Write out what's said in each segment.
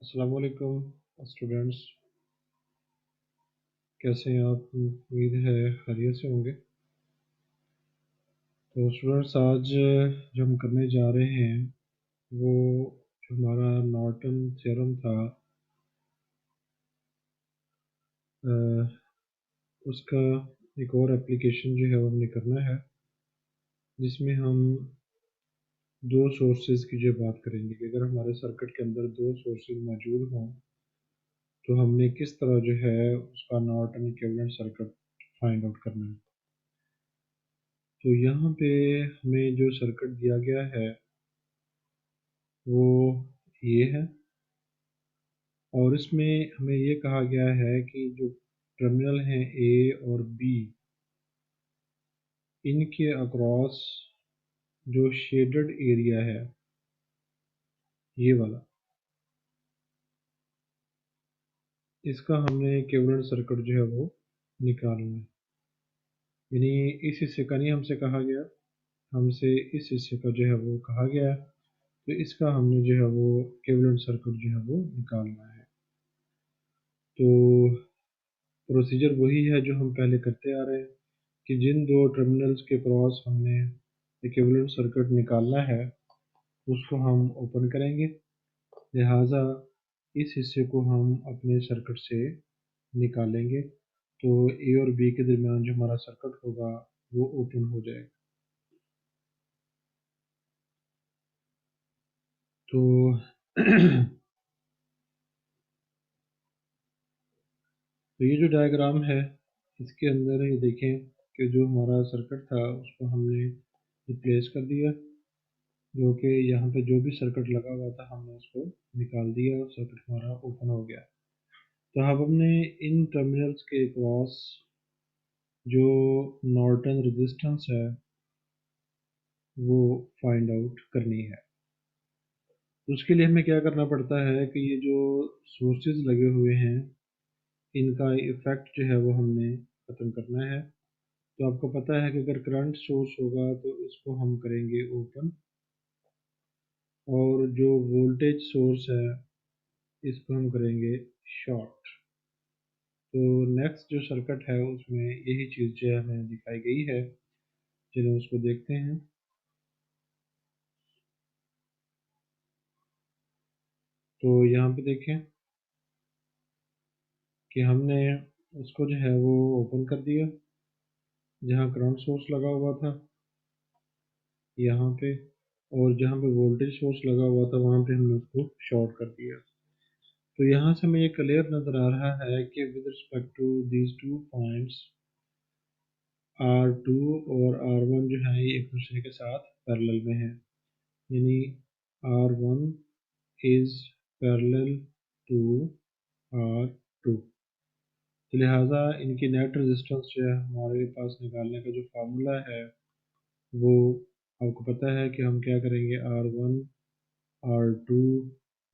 अस्सलाम वालेकुम स्टूडेंट्स, कैसे हैं आप? उम्मीद है खैरियत से होंगे। तो स्टूडेंट्स, आज जो हम करने जा रहे हैं वो जो हमारा नॉर्टन थ्योरम था, उसका एक और एप्लीकेशन जो है वो हमने करना है, जिसमें हम दो सोर्सेज की जो बात करेंगे कि अगर हमारे सर्किट के अंदर दो सोर्सेज मौजूद हों तो हमने किस तरह जो है उसका Norton equivalent circuit find out करना है। तो यहाँ पे हमें जो सर्किट दिया गया है वो ये है, और इसमें हमें ये कहा गया है कि जो टर्मिनल हैं ए और बी, इनके अक्रॉस जो शेडेड एरिया है ये वाला, इसका हमने इक्विवेलेंट सर्किट जो है वो निकालना है। यानी इस हिस्से का नहीं हमसे कहा गया, हमसे इस हिस्से का जो है वो कहा गया है, तो इसका हमने जो है वो इक्विवेलेंट सर्किट जो है वो निकालना है। तो प्रोसीजर वही है जो हम पहले करते आ रहे हैं कि जिन दो टर्मिनल्स के क्रॉस हमने इक्विवेलेंट सर्किट निकालना है उसको हम ओपन करेंगे, लिहाजा इस हिस्से को हम अपने सर्किट से निकालेंगे, तो ए और बी के दरमियान जो हमारा सर्किट होगा वो ओपन हो जाएगा। तो तो ये जो डायग्राम है इसके अंदर ये देखें कि जो हमारा सर्किट था उसको हमने रिप्लेस कर दिया, जो कि यहाँ पे जो भी सर्किट लगा हुआ था हमने उसको निकाल दिया और सर्किट हमारा ओपन हो गया। तो अब हमने इन टर्मिनल्स के क्रॉस जो नॉर्टन रेजिस्टेंस है वो फाइंड आउट करनी है। तो उसके लिए हमें क्या करना पड़ता है कि ये जो सोर्सेज लगे हुए हैं इनका इफेक्ट जो है वो हमने ख़त्म करना है। तो आपको पता है कि अगर करंट सोर्स होगा तो इसको हम करेंगे ओपन, और जो वोल्टेज सोर्स है इसको हम करेंगे शॉर्ट। तो नेक्स्ट जो सर्किट है उसमें यही चीज़ जो है हमें दिखाई गई है, चलो उसको देखते हैं। तो यहाँ पे देखें कि हमने उसको जो है वो ओपन कर दिया जहाँ करंट सोर्स लगा हुआ था यहाँ पे, और जहाँ पे वोल्टेज सोर्स लगा हुआ था वहाँ पे हमने उसको शॉर्ट कर दिया। तो यहाँ से हमें ये क्लियर नज़र आ रहा है कि with respect to these two points R2 और R1 जो है ये एक दूसरे के साथ पैरेलल में है, यानी R1 is parallel to R2। तो लिहाजा इनकी नेट रेजिस्टेंस जो है हमारे पास निकालने का जो फार्मूला है वो आपको पता है कि हम क्या करेंगे, R1 R2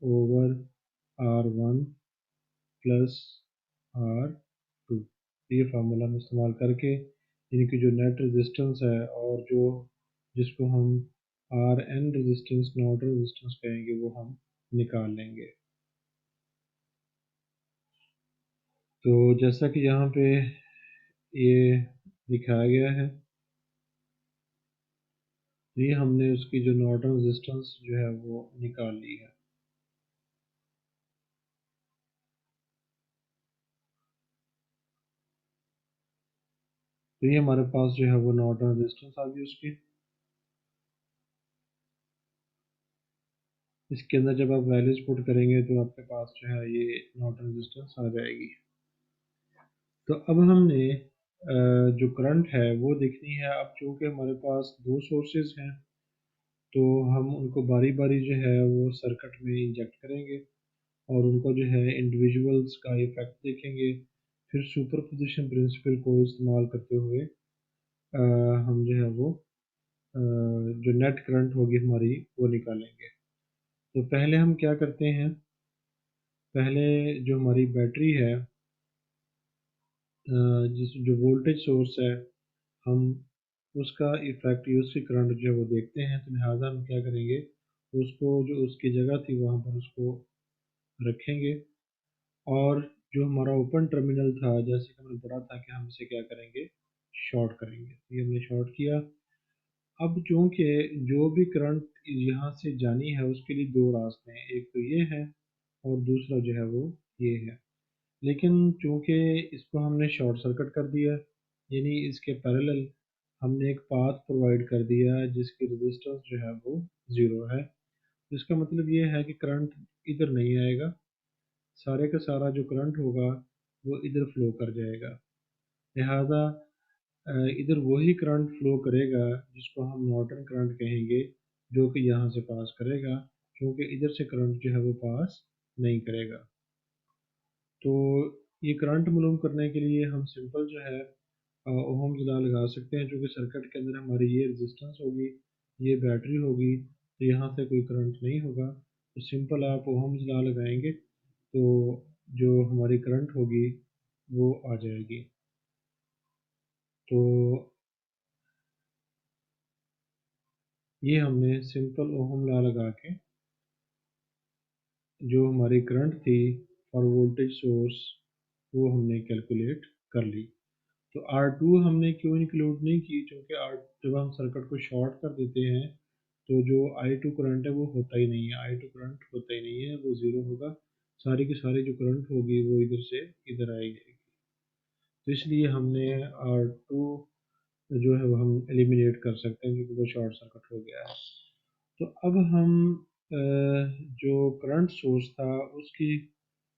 over R1 plus R2। ये फार्मूला हम इस्तेमाल करके इनकी जो नेट रेजिस्टेंस है और जो जिसको हम R N resistance not resistance कहेंगे वो हम निकाल लेंगे। तो जैसा कि यहाँ पे ये दिखाया गया है, ये हमने उसकी जो नॉर्टन रेजिस्टेंस जो है वो निकाल ली है। तो ये हमारे पास जो है वो नॉर्टन रेजिस्टेंस आ गई उसकी। इसके अंदर जब आप वैल्यूज पुट करेंगे तो आपके पास जो है ये नॉर्टन रेजिस्टेंस आ जाएगी। तो अब हमने जो करंट है वो देखनी है। अब चूंकि हमारे पास दो सोर्सेज हैं तो हम उनको बारी बारी जो है वो सर्किट में इंजेक्ट करेंगे और उनको जो है इंडिविजुअल्स का इफेक्ट देखेंगे, फिर सुपरपोजिशन प्रिंसिपल को इस्तेमाल करते हुए हम जो है वो जो नेट करंट होगी हमारी वो निकालेंगे। तो पहले हम क्या करते हैं, पहले जो हमारी बैटरी है, जिस जो वोल्टेज सोर्स है, हम उसका इफेक्ट या उसकी करंट जो है वो देखते हैं। तो लिहाजा हम क्या करेंगे, उसको जो उसकी जगह थी वहाँ पर उसको रखेंगे और जो हमारा ओपन टर्मिनल था, जैसे कि हमने पढ़ा था कि हम इसे क्या करेंगे, शॉर्ट करेंगे। ये हमने शॉर्ट किया। अब चूंकि जो भी करंट यहाँ से जानी है उसके लिए दो रास्ते हैं, एक तो ये है और दूसरा जो है वो ये है। लेकिन चूंकि इसको हमने शॉर्ट सर्किट कर दिया, यानी इसके पैरेलल हमने एक पाथ प्रोवाइड कर दिया जिसकी रेजिस्टेंस जो है वो ज़ीरो है। इसका मतलब ये है कि करंट इधर नहीं आएगा, सारे का सारा जो करंट होगा वो इधर फ्लो कर जाएगा। लिहाजा इधर वही करंट फ्लो करेगा जिसको हम नॉर्टन करंट कहेंगे, जो कि यहाँ से पास करेगा, क्योंकि इधर से करंट जो है वो पास नहीं करेगा। तो ये करंट मालूम करने के लिए हम सिंपल जो है ओहम्स लॉ लगा सकते हैं, जो कि सर्किट के अंदर हमारी ये रेजिस्टेंस होगी, ये बैटरी होगी, तो यहाँ से कोई करंट नहीं होगा। तो सिंपल आप ओहम्स लॉ लगाएंगे तो जो हमारी करंट होगी वो आ जाएगी। तो ये हमने सिंपल ओहम लॉ लगा के जो हमारी करंट थी और वोल्टेज सोर्स वो हमने कैलकुलेट कर ली। तो R2 हमने क्यों इंक्लूड नहीं की, क्योंकि R जब हम सर्किट को शॉर्ट कर देते हैं तो जो I2 करंट है वो होता ही नहीं है, I2 करंट होता ही नहीं है, वो ज़ीरो होगा। सारी की सारी जो करंट होगी वो इधर से इधर आएगी। तो इसलिए हमने R2 जो है वो हम एलिमिनेट कर सकते हैं, क्योंकि वो शॉर्ट सर्किट हो गया है। तो अब हम जो करंट सोर्स था उसकी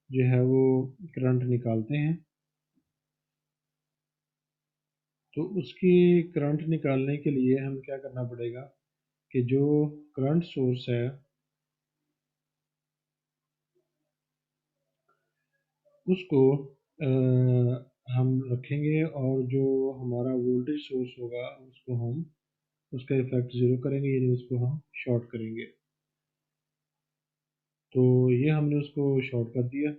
जो है वो करंट निकालते हैं। तो उसकी करंट निकालने के लिए हम क्या करना पड़ेगा कि जो करंट सोर्स है उसको हम रखेंगे और जो हमारा वोल्टेज सोर्स होगा उसको हम उसका इफेक्ट ज़ीरो करेंगे, यानी उसको हम शॉर्ट करेंगे। तो ये हमने उसको शॉर्ट कर दिया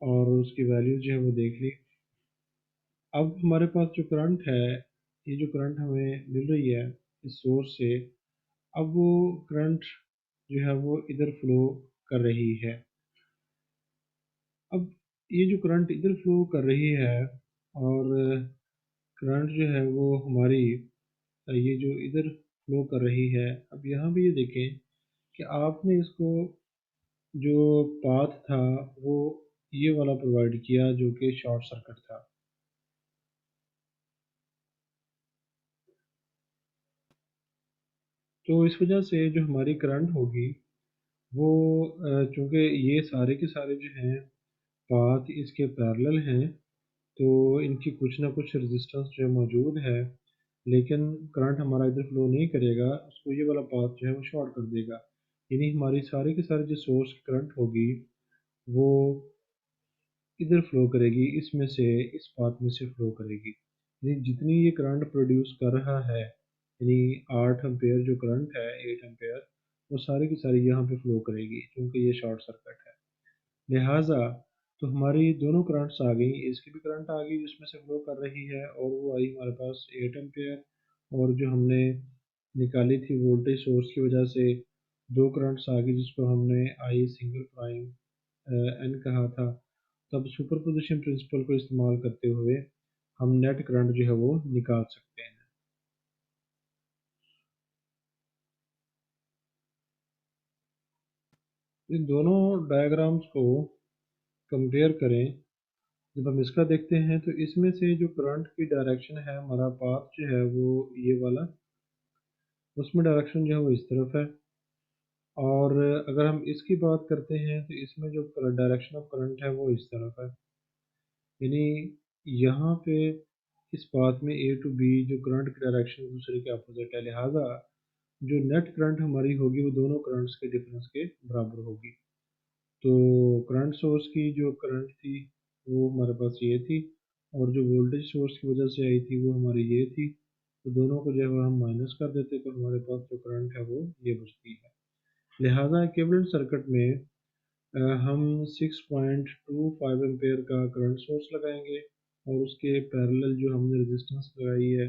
और उसकी वैल्यू जो है वो देख ली। अब हमारे पास जो करंट है, ये जो करंट हमें मिल रही है इस सोर्स से, अब वो करंट जो है वो इधर फ्लो कर रही है। अब ये जो करंट इधर फ्लो कर रही है और करंट जो है वो हमारी ये जो इधर फ्लो कर रही है, अब यहाँ भी ये देखें कि आपने इसको जो पाथ था वो ये वाला प्रोवाइड किया जो कि शॉर्ट सर्किट था। तो इस वजह से जो हमारी करंट होगी वो चूंकि ये सारे के सारे जो हैं पाथ इसके पैरेलल हैं, तो इनकी कुछ ना कुछ रेजिस्टेंस जो है मौजूद है, लेकिन करंट हमारा इधर फ्लो नहीं करेगा, उसको ये वाला पाथ जो है वो शॉर्ट कर देगा। यानी हमारी सारी के सारी जो सोर्स की करंट होगी वो इधर फ्लो करेगी, इसमें से इस पाथ में से फ्लो करेगी। यानी जितनी ये करंट प्रोड्यूस कर रहा है, यानी 8 एम्पेयर जो करंट है, 8 एम्पेयर, वो सारी की सारी यहाँ पे फ्लो करेगी क्योंकि ये शॉर्ट सर्किट है। लिहाजा तो हमारी दोनों करंट्स आ गई, इसकी भी करंट आ गई जिसमें से फ्लो कर रही है और वो आई हमारे पास 8 एम्पेयर। और जो हमने निकाली थी वोल्टेज सोर्स की वजह से दो करंट्स आ गई जिसको हमने आई सिंगल प्राइम एन कहा था। तब सुपरपोजिशन प्रिंसिपल को इस्तेमाल करते हुए हम नेट करंट जो है वो निकाल सकते हैं। इन दोनों डायग्राम्स को कंपेयर करें। जब हम इसका देखते हैं तो इसमें से जो करंट की डायरेक्शन है, हमारा पाथ जो है वो ये वाला, उसमें डायरेक्शन जो है वो इस तरफ है। और अगर हम इसकी बात करते हैं तो इसमें जो डायरेक्शन ऑफ करंट है वो इस तरफ है। यानी यहाँ पे इस पाथ में ए टू बी जो करंट की डायरेक्शन दूसरे के अपोजिट है, लिहाजा जो नेट करंट हमारी होगी वो दोनों करंट्स के डिफरेंस के बराबर होगी। तो करंट सोर्स की जो करंट थी वो हमारे पास ये थी, और जो वोल्टेज सोर्स की वजह से आई थी वो हमारी ये थी। तो दोनों को जब हम माइनस कर देते तो हमारे पास जो करंट है वो ये बचती है। लिहाजा इक्विवेलेंट सर्किट में हम 6.25 एम्पेयर का करंट सोर्स लगाएंगे और उसके पैरेलल जो हमने रेजिस्टेंस लगाई है,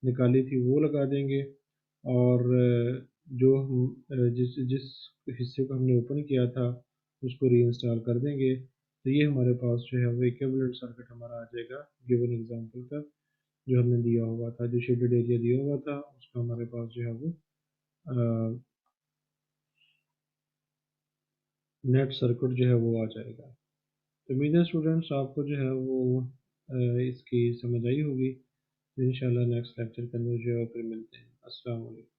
निकाली थी, वो लगा देंगे। और जो हम जिस जिस हिस्से को हमने ओपन किया था उसको रीइंस्टॉल कर देंगे, तो ये हमारे पास जो है वो इक्विवेलेंट सर्किट हमारा आ जाएगा गिवन एग्जांपल का, जो हमने दिया हुआ था, जो शेडेड एरिया दिया हुआ था उसका हमारे पास जो है वो नेट सर्किट जो है वो आ जाएगा। तो उम्मीद है स्टूडेंट्स आपको जो है वो इसकी समझ आई होगी। इंशाल्लाह नेक्स्ट लेक्चर के अंदर जो है फिर मिलते हैं। अस्सलाम वालेकुम।